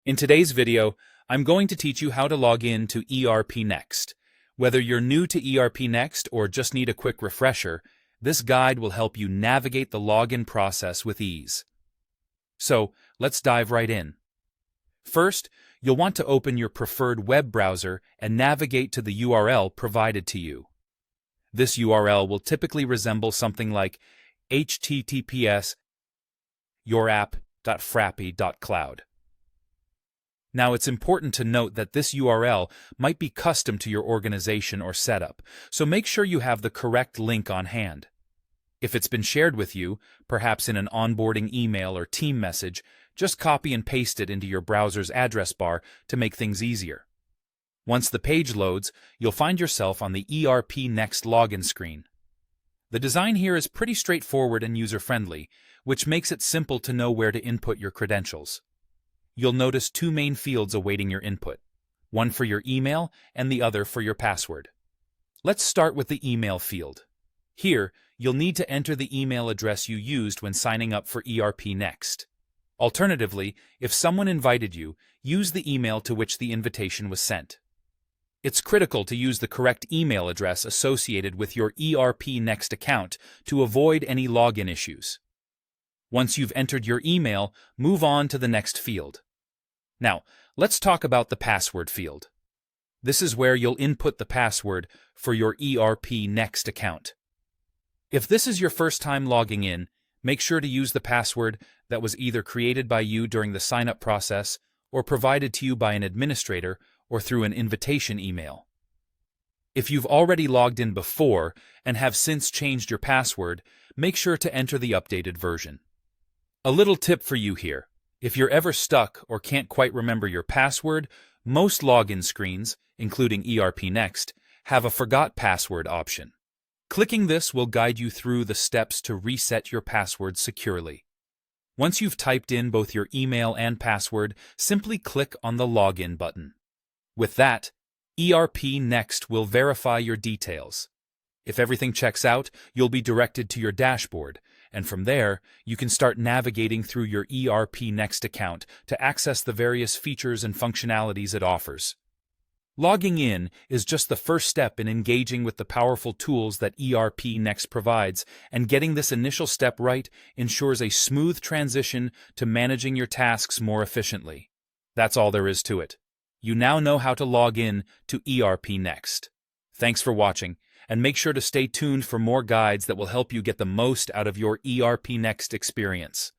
In today's video, I'm going to teach you how to log in to ERPNext. Whether you're new to ERPNext or just need a quick refresher, this guide will help you navigate the login process with ease. So, let's dive right in. First, you'll want to open your preferred web browser and navigate to the URL provided to you. This URL will typically resemble something like https://yourapp.frappy.cloud. Now, it's important to note that this URL might be custom to your organization or setup, so make sure you have the correct link on hand. If it's been shared with you, perhaps in an onboarding email or team message, just copy and paste it into your browser's address bar to make things easier. Once the page loads, you'll find yourself on the ERPNext login screen. The design here is pretty straightforward and user-friendly, which makes it simple to know where to input your credentials. You'll notice two main fields awaiting your input, one for your email and the other for your password. Let's start with the email field. Here, you'll need to enter the email address you used when signing up for ERPNext. Alternatively, if someone invited you, use the email to which the invitation was sent. It's critical to use the correct email address associated with your ERPNext account to avoid any login issues. Once you've entered your email, move on to the next field. Now, let's talk about the password field. This is where you'll input the password for your ERPNext account. If this is your first time logging in, make sure to use the password that was either created by you during the sign-up process or provided to you by an administrator or through an invitation email. If you've already logged in before and have since changed your password, make sure to enter the updated version. A little tip for you here. If you're ever stuck or can't quite remember your password, most login screens, including ERPNext, have a Forgot Password option. Clicking this will guide you through the steps to reset your password securely. Once you've typed in both your email and password, simply click on the Login button. With that, ERPNext will verify your details. If everything checks out, you'll be directed to your dashboard, and from there, you can start navigating through your ERPNext account to access the various features and functionalities it offers. Logging in is just the first step in engaging with the powerful tools that ERPNext provides, and getting this initial step right ensures a smooth transition to managing your tasks more efficiently. That's all there is to it. You now know how to log in to ERPNext. Thanks for watching, and make sure to stay tuned for more guides that will help you get the most out of your ERPNext experience.